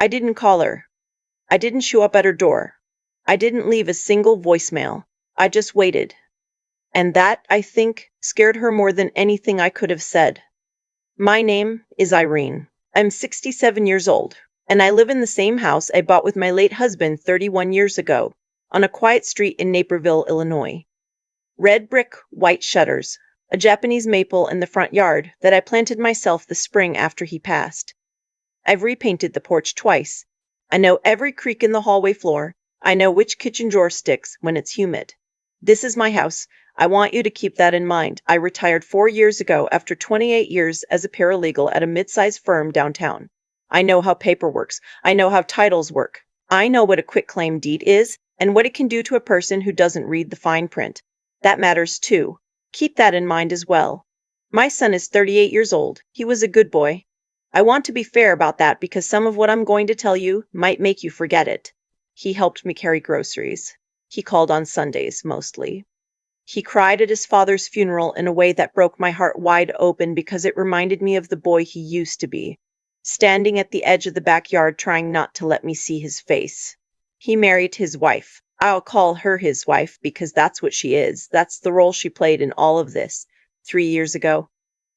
I didn't call her. I didn't show up at her door. I didn't leave a single voicemail. I just waited. And that, I think, scared her more than anything I could have said. My name is Irene. I'm 67 years old, and I live in the same house I bought with my late husband 31 years ago, on a quiet street in Naperville, Illinois. Red brick, white shutters, a Japanese maple in the front yard that I planted myself the spring after he passed. I've repainted the porch twice. I know every creak in the hallway floor. I know which kitchen drawer sticks when it's humid. This is my house. I want you to keep that in mind. I retired 4 years ago after 28 years as a paralegal at a mid-sized firm downtown. I know how paper works. I know how titles work. I know what a quitclaim deed is and what it can do to a person who doesn't read the fine print. That matters too. Keep that in mind as well. My son is 38 years old. He was a good boy. I want to be fair about that because some of what I'm going to tell you might make you forget it. He helped me carry groceries. He called on Sundays, mostly. He cried at his father's funeral in a way that broke my heart wide open because it reminded me of the boy he used to be, standing at the edge of the backyard trying not to let me see his face. He married his wife. I'll call her his wife because that's what she is. That's the role she played in all of this, 3 years ago.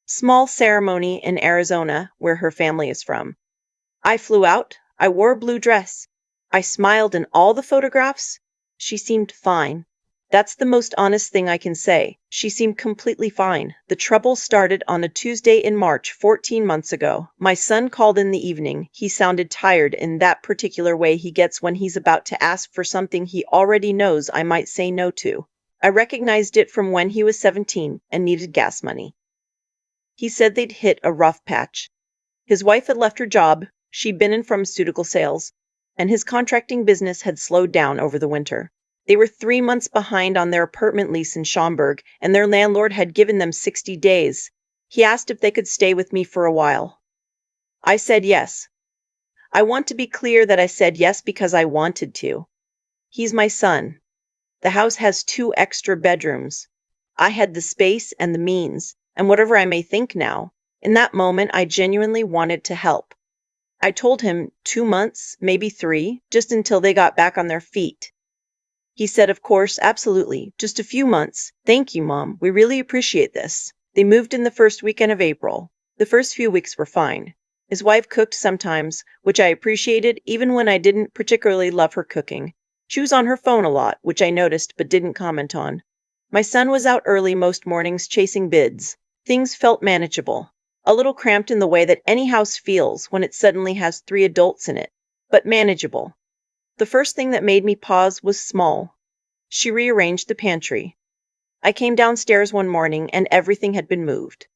Small ceremony in Arizona, where her family is from. I flew out. I wore a blue dress. I smiled in all the photographs. She seemed fine. That's the most honest thing I can say. She seemed completely fine. The trouble started on a Tuesday in March 14 months ago. My son called in the evening. He sounded tired in that particular way he gets when he's about to ask for something he already knows I might say no to. I recognized it from when he was 17 and needed gas money. He said they'd hit a rough patch. His wife had left her job. She'd been in pharmaceutical sales, and his contracting business had slowed down over the winter. They were 3 months behind on their apartment lease in Schaumburg, and their landlord had given them 60 days. He asked if they could stay with me for a while. I said yes. I want to be clear that I said yes because I wanted to. He's my son. The house has 2 extra bedrooms. I had the space and the means, and whatever I may think now, in that moment I genuinely wanted to help. I told him 2 months, maybe 3, just until they got back on their feet. He said, of course, absolutely, just a few months. Thank you, Mom. We really appreciate this. They moved in the first weekend of April. The first few weeks were fine. His wife cooked sometimes, which I appreciated even when I didn't particularly love her cooking. She was on her phone a lot, which I noticed but didn't comment on. My son was out early most mornings chasing bids. Things felt manageable. A little cramped in the way that any house feels when it suddenly has 3 adults in it, but manageable. The first thing that made me pause was small. She rearranged the pantry. I came downstairs one morning and everything had been moved.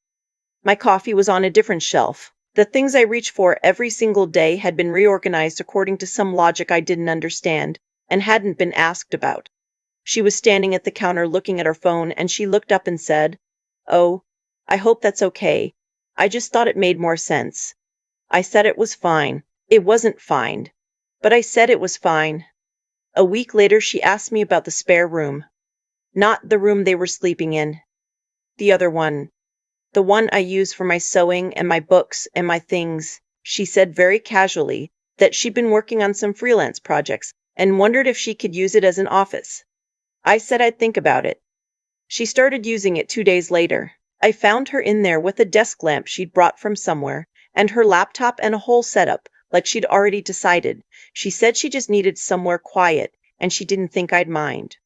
My coffee was on a different shelf. The things I reach for every single day had been reorganized according to some logic I didn't understand and hadn't been asked about. She was standing at the counter looking at her phone and she looked up and said, "Oh, I hope that's okay. I just thought it made more sense." I said it was fine. It wasn't fine. But I said it was fine. A week later, she asked me about the spare room. Not the room they were sleeping in. The other one. The one I use for my sewing and my books and my things. She said very casually that she'd been working on some freelance projects and wondered if she could use it as an office. I said I'd think about it. She started using it 2 days later. I found her in there with a desk lamp she'd brought from somewhere and her laptop and a whole setup, like she'd already decided. She said she just needed somewhere quiet, and she didn't think I'd mind.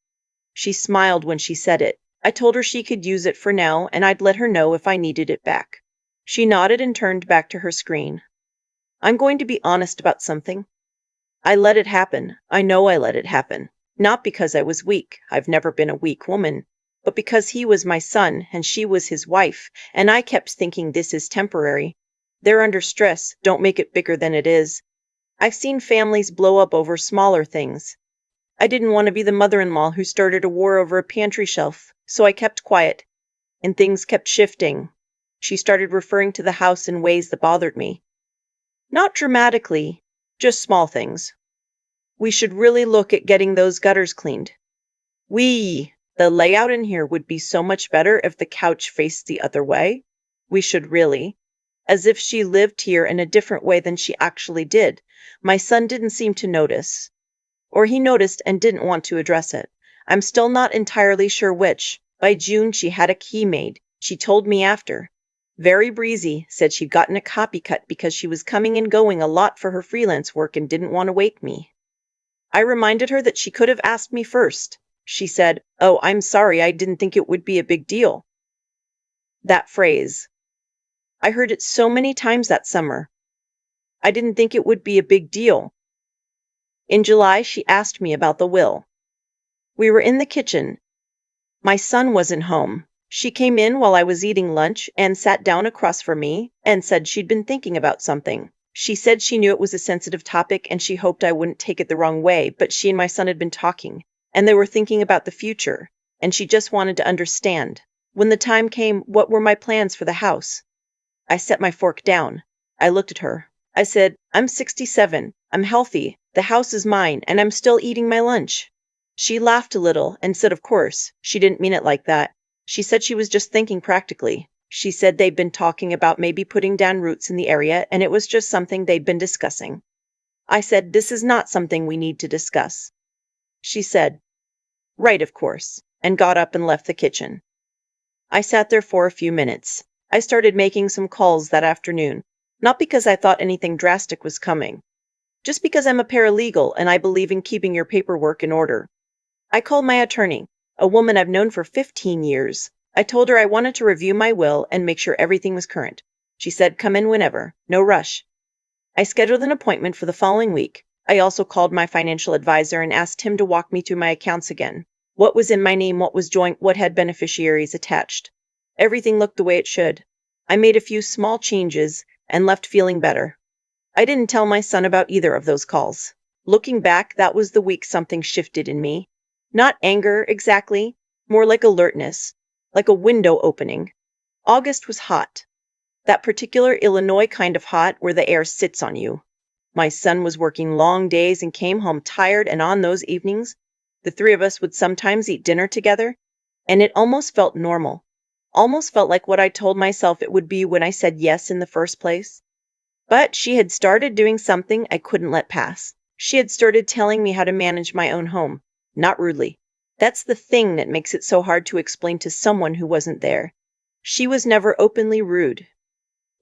She smiled when she said it. I told her she could use it for now, and I'd let her know if I needed it back. She nodded and turned back to her screen. I'm going to be honest about something. I let it happen. I know I let it happen. Not because I was weak. I've never been a weak woman. But because he was my son, and she was his wife, and I kept thinking this is temporary. They're under stress. Don't make it bigger than it is. I've seen families blow up over smaller things. I didn't want to be the mother-in-law who started a war over a pantry shelf, so I kept quiet. And things kept shifting. She started referring to the house in ways that bothered me. Not dramatically, just small things. We should really look at getting those gutters cleaned. The layout in here would be so much better if the couch faced the other way. We should really. as if she lived here in a different way than she actually did. My son didn't seem to notice. Or he noticed and didn't want to address it. I'm still not entirely sure which. By June, she had a key made. She told me after. Very breezy, said she'd gotten a copy cut because she was coming and going a lot for her freelance work and didn't want to wake me. I reminded her that she could have asked me first. She said, "Oh, I'm sorry, I didn't think it would be a big deal." That phrase. I heard it so many times that summer. I didn't think it would be a big deal. In July, she asked me about the will. We were in the kitchen. My son wasn't home. She came in while I was eating lunch and sat down across from me and said she'd been thinking about something. She said she knew it was a sensitive topic and she hoped I wouldn't take it the wrong way, but she and my son had been talking, and they were thinking about the future, and she just wanted to understand. When the time came, what were my plans for the house? I set my fork down. I looked at her. I said, "I'm 67. I'm healthy. The house is mine, and I'm still eating my lunch." She laughed a little and said, of course, she didn't mean it like that. She said she was just thinking practically. She said they'd been talking about maybe putting down roots in the area, and it was just something they'd been discussing. I said, "This is not something we need to discuss." She said, "Right, of course," and got up and left the kitchen. I sat there for a few minutes. I started making some calls that afternoon, not because I thought anything drastic was coming, just because I'm a paralegal and I believe in keeping your paperwork in order. I called my attorney, a woman I've known for 15 years. I told her I wanted to review my will and make sure everything was current. She said, "Come in whenever, no rush." I scheduled an appointment for the following week. I also called my financial advisor and asked him to walk me through my accounts again. What was in my name, what was joint, what had beneficiaries attached. Everything looked the way it should. I made a few small changes and left feeling better. I didn't tell my son about either of those calls. Looking back, that was the week something shifted in me. Not anger, exactly, more like alertness, like a window opening. August was hot. That particular Illinois kind of hot where the air sits on you. My son was working long days and came home tired, and on those evenings, the three of us would sometimes eat dinner together, and it almost felt normal. Almost felt like what I told myself it would be when I said yes in the first place. But she had started doing something I couldn't let pass. She had started telling me how to manage my own home, not rudely. That's the thing that makes it so hard to explain to someone who wasn't there. She was never openly rude.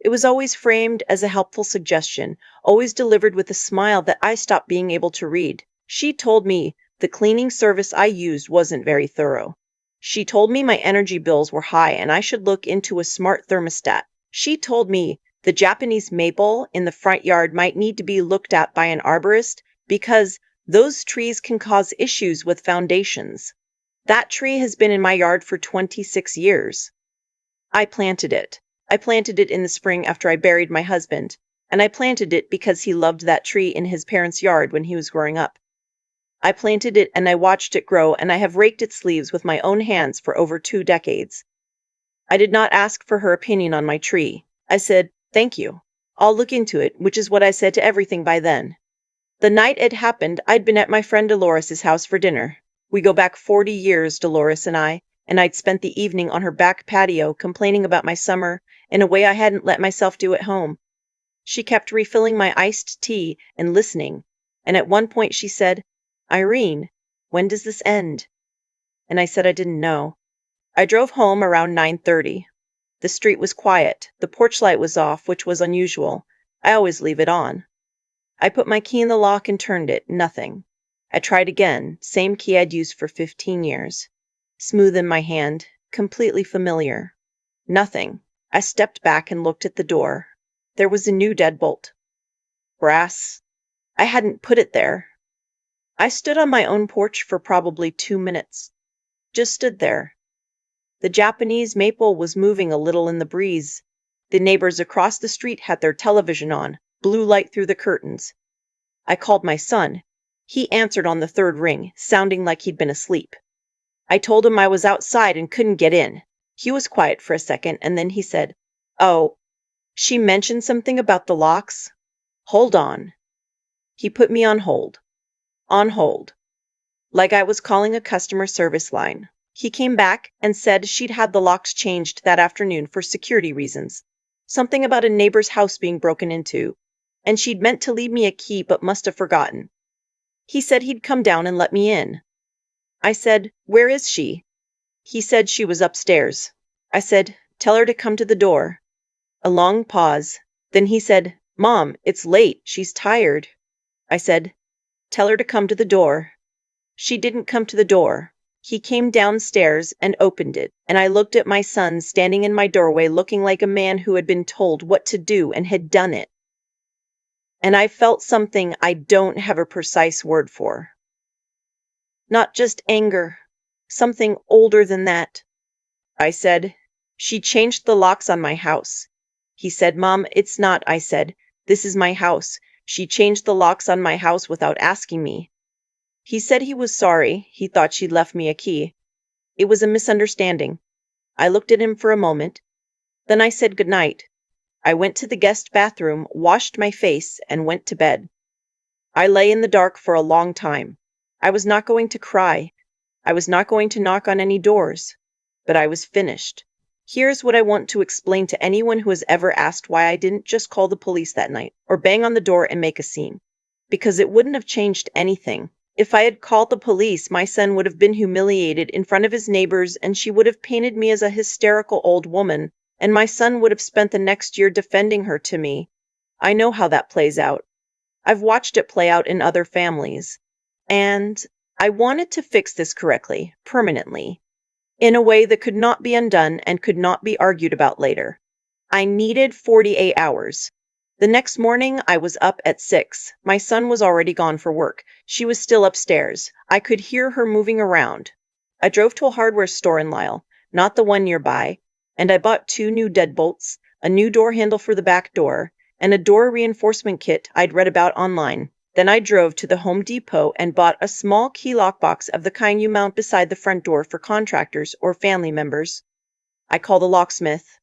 It was always framed as a helpful suggestion, always delivered with a smile that I stopped being able to read. She told me the cleaning service I used wasn't very thorough. She told me my energy bills were high and I should look into a smart thermostat. She told me the Japanese maple in the front yard might need to be looked at by an arborist because those trees can cause issues with foundations. That tree has been in my yard for 26 years. I planted it. I planted it in the spring after I buried my husband, and I planted it because he loved that tree in his parents' yard when he was growing up. I planted it and I watched it grow, and I have raked its leaves with my own hands for over 2 decades. I did not ask for her opinion on my tree. I said, "Thank you. I'll look into it," which is what I said to everything by then. The night it happened, I'd been at my friend Dolores's house for dinner. We go back 40 years, Dolores and I'd spent the evening on her back patio complaining about my summer in a way I hadn't let myself do at home. She kept refilling my iced tea and listening, and at one point she said, "Irene, when does this end?" And I said I didn't know. I drove home around 9:30. The street was quiet. The porch light was off, which was unusual. I always leave it on. I put my key in the lock and turned it. Nothing. I tried again, same key I'd used for 15 years. Smooth in my hand, completely familiar. Nothing. I stepped back and looked at the door. There was a new deadbolt. Brass. I hadn't put it there. I stood on my own porch for probably 2 minutes. Just stood there. The Japanese maple was moving a little in the breeze. The neighbors across the street had their television on, blue light through the curtains. I called my son. He answered on the third ring, sounding like he'd been asleep. I told him I was outside and couldn't get in. He was quiet for a second, and then he said, "Oh, she mentioned something about the locks? Hold on." He put me on hold. On hold. Like I was calling a customer service line. He came back and said she'd had the locks changed that afternoon for security reasons. Something about a neighbor's house being broken into, and she'd meant to leave me a key but must have forgotten. He said he'd come down and let me in. I said, "Where is she?" He said she was upstairs. I said, "Tell her to come to the door." A long pause. Then he said, "Mom, it's late. She's tired." I said, "Tell her to come to the door." She didn't come to the door. He came downstairs and opened it, and I looked at my son standing in my doorway looking like a man who had been told what to do and had done it. And I felt something I don't have a precise word for. Not just anger, something older than that. I said, "She changed the locks on my house." He said, "Mom, it's not." I said, "This is my house. She changed the locks on my house without asking me." He said he was sorry. He thought she'd left me a key. It was a misunderstanding. I looked at him for a moment. Then I said goodnight. I went to the guest bathroom, washed my face, and went to bed. I lay in the dark for a long time. I was not going to cry. I was not going to knock on any doors. But I was finished. Here's what I want to explain to anyone who has ever asked why I didn't just call the police that night or bang on the door and make a scene. Because it wouldn't have changed anything. If I had called the police, my son would have been humiliated in front of his neighbors, and she would have painted me as a hysterical old woman, and my son would have spent the next year defending her to me. I know how that plays out. I've watched it play out in other families. And I wanted to fix this correctly, permanently, in a way that could not be undone and could not be argued about later. I needed 48 hours. The next morning, I was up at 6. My son was already gone for work. She was still upstairs. I could hear her moving around. I drove to a hardware store in Lisle, not the one nearby, and I bought 2 new deadbolts, a new door handle for the back door, and a door reinforcement kit I'd read about online. Then I drove to the Home Depot and bought a small key lock box of the kind you mount beside the front door for contractors or family members. I called the locksmith.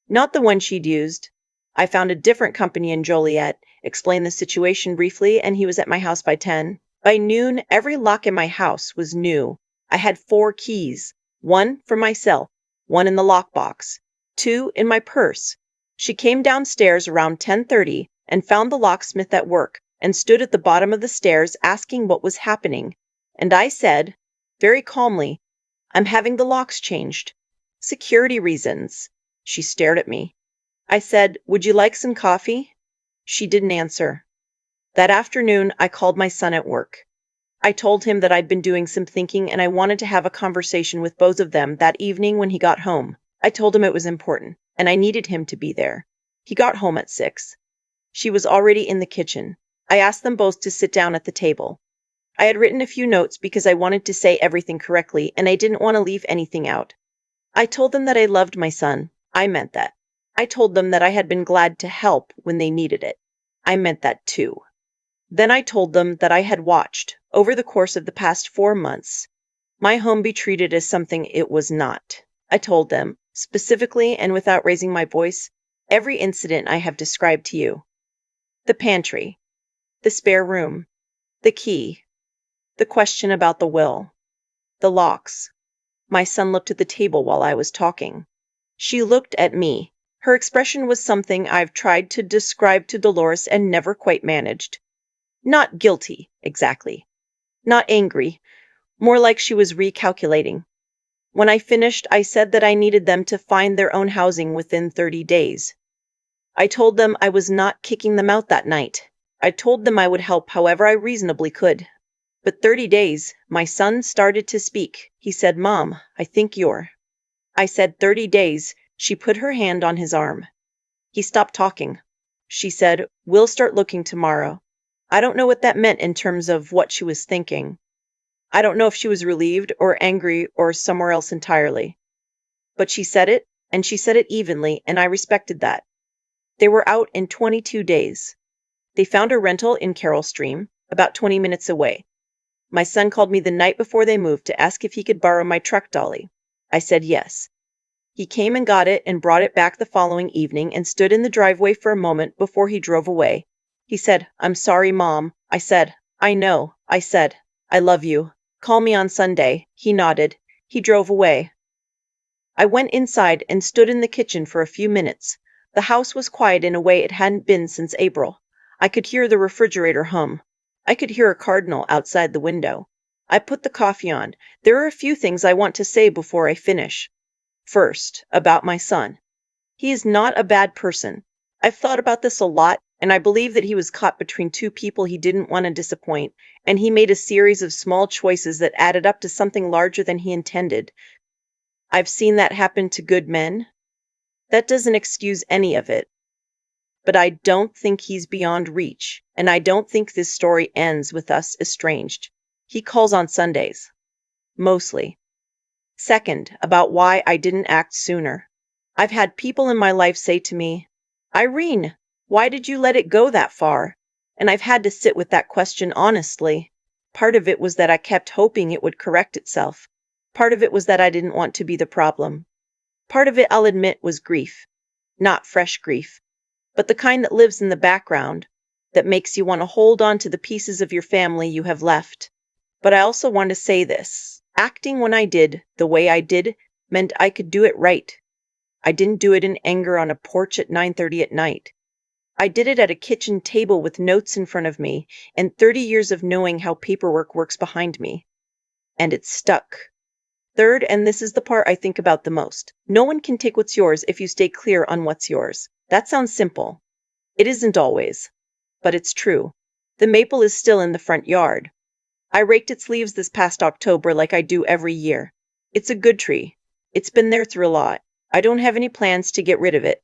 Not the one she'd used. I found a different company in Joliet, explained the situation briefly, and he was at my house by 10. By noon, every lock in my house was new. I had 4 keys, 1 for myself, 1 in the lockbox, 2 in my purse. She came downstairs around 10:30 and found the locksmith at work and stood at the bottom of the stairs asking what was happening. And I said, very calmly, "I'm having the locks changed. Security reasons." She stared at me. I said, "Would you like some coffee?" She didn't answer. That afternoon, I called my son at work. I told him that I'd been doing some thinking and I wanted to have a conversation with both of them that evening when he got home. I told him it was important, and I needed him to be there. He got home at 6. She was already in the kitchen. I asked them both to sit down at the table. I had written a few notes because I wanted to say everything correctly, and I didn't want to leave anything out. I told them that I loved my son. I meant that. I told them that I had been glad to help when they needed it. I meant that too. Then I told them that I had watched, over the course of the past 4 months, my home be treated as something it was not. I told them, specifically and without raising my voice, every incident I have described to you. The pantry, the spare room, the key, the question about the will, the locks. My son looked at the table while I was talking. She looked at me. Her expression was something I've tried to describe to Dolores and never quite managed. Not guilty, exactly. Not angry. More like she was recalculating. When I finished, I said that I needed them to find their own housing within 30 days. I told them I was not kicking them out that night. I told them I would help however I reasonably could. But 30 days, my son started to speak. He said, "Mom, I think you're..." I said 30 days. She put her hand on his arm. He stopped talking. She said, "We'll start looking tomorrow." I don't know what that meant in terms of what she was thinking. I don't know if she was relieved or angry or somewhere else entirely. But she said it, and she said it evenly, and I respected that. They were out in 22 days. They found a rental in Carroll Stream, about 20 minutes away. My son called me the night before they moved to ask if he could borrow my truck dolly. I said yes. He came and got it and brought it back the following evening and stood in the driveway for a moment before he drove away. He said, "I'm sorry, Mom." I said, "I know." I said, "I love you. Call me on Sunday." He nodded. He drove away. I went inside and stood in the kitchen for a few minutes. The house was quiet in a way it hadn't been since April. I could hear the refrigerator hum. I could hear a cardinal outside the window. I put the coffee on. There are a few things I want to say before I finish. First, about my son. He is not a bad person. I've thought about this a lot, and I believe that he was caught between two people he didn't want to disappoint, and he made a series of small choices that added up to something larger than he intended. I've seen that happen to good men. That doesn't excuse any of it. But I don't think he's beyond reach, and I don't think this story ends with us estranged. He calls on Sundays. Mostly. Second, about why I didn't act sooner. I've had people in my life say to me, Irene, why did you let it go that far? And I've had to sit with that question honestly. Part of it was that I kept hoping it would correct itself. Part of it was that I didn't want to be the problem. Part of it, I'll admit, was grief. Not fresh grief, but the kind that lives in the background, that makes you want to hold on to the pieces of your family you have left. But I also want to say this. Acting when I did, the way I did, meant I could do it right. I didn't do it in anger on a porch at 9:30 at night. I did it at a kitchen table with notes in front of me and 30 years of knowing how paperwork works behind me. And it stuck. Third, and this is the part I think about the most, no one can take what's yours if you stay clear on what's yours. That sounds simple. It isn't always. But it's true. The maple is still in the front yard. I raked its leaves this past October like I do every year. It's a good tree. It's been there through a lot. I don't have any plans to get rid of it.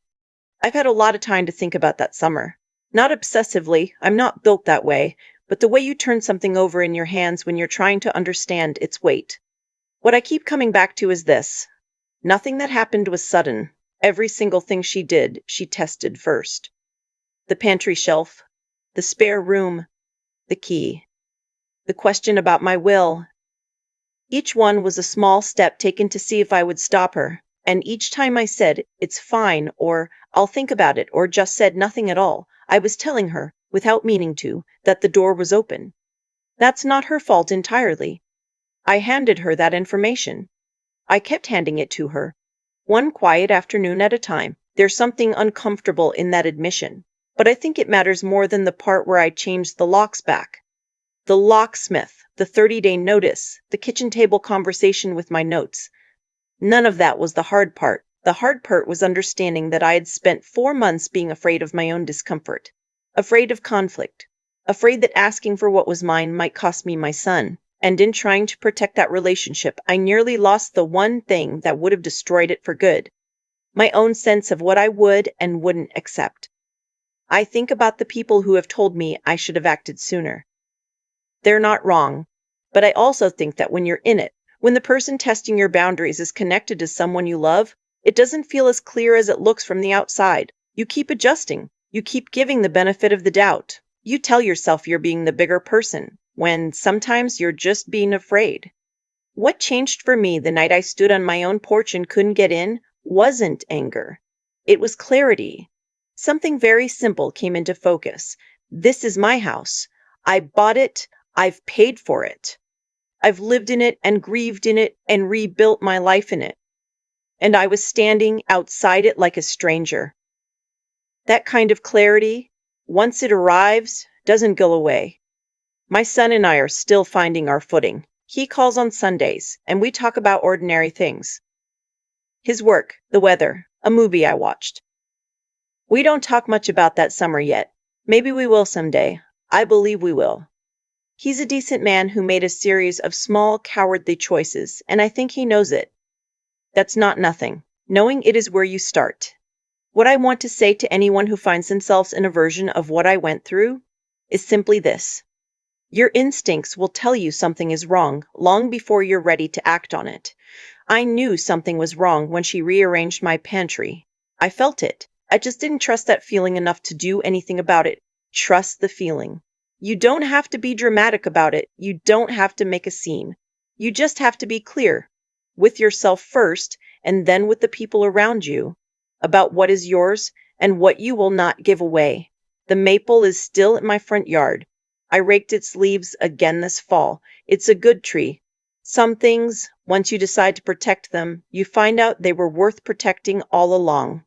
I've had a lot of time to think about that summer. Not obsessively, I'm not built that way, but the way you turn something over in your hands when you're trying to understand its weight. What I keep coming back to is this. Nothing that happened was sudden. Every single thing she did, she tested first. The pantry shelf, the spare room, the key, the question about my will. Each one was a small step taken to see if I would stop her, and each time I said, it's fine, or I'll think about it, or just said nothing at all, I was telling her, without meaning to, that the door was open. That's not her fault entirely. I handed her that information. I kept handing it to her, one quiet afternoon at a time. There's something uncomfortable in that admission, but I think it matters more than the part where I changed the locks back. The locksmith, the 30-day notice, the kitchen table conversation with my notes. None of that was the hard part. The hard part was understanding that I had spent 4 months being afraid of my own discomfort, afraid of conflict, afraid that asking for what was mine might cost me my son. And in trying to protect that relationship, I nearly lost the one thing that would have destroyed it for good. My own sense of what I would and wouldn't accept. I think about the people who have told me I should have acted sooner. They're not wrong, but I also think that when you're in it, when the person testing your boundaries is connected to someone you love, it doesn't feel as clear as it looks from the outside. You keep adjusting. You keep giving the benefit of the doubt. You tell yourself you're being the bigger person, when sometimes you're just being afraid. What changed for me the night I stood on my own porch and couldn't get in wasn't anger. It was clarity. Something very simple came into focus. This is my house. I bought it. I've paid for it. I've lived in it and grieved in it and rebuilt my life in it. And I was standing outside it like a stranger. That kind of clarity, once it arrives, doesn't go away. My son and I are still finding our footing. He calls on Sundays, and we talk about ordinary things. His work, the weather, a movie I watched. We don't talk much about that summer yet. Maybe we will someday. I believe we will. He's a decent man who made a series of small, cowardly choices, and I think he knows it. That's not nothing. Knowing it is where you start. What I want to say to anyone who finds themselves in a version of what I went through is simply this. Your instincts will tell you something is wrong long before you're ready to act on it. I knew something was wrong when she rearranged my pantry. I felt it. I just didn't trust that feeling enough to do anything about it. Trust the feeling. You don't have to be dramatic about it. You don't have to make a scene. You just have to be clear, with yourself first, and then with the people around you, about what is yours and what you will not give away. The maple is still in my front yard. I raked its leaves again this fall. It's a good tree. Some things, once you decide to protect them, you find out they were worth protecting all along.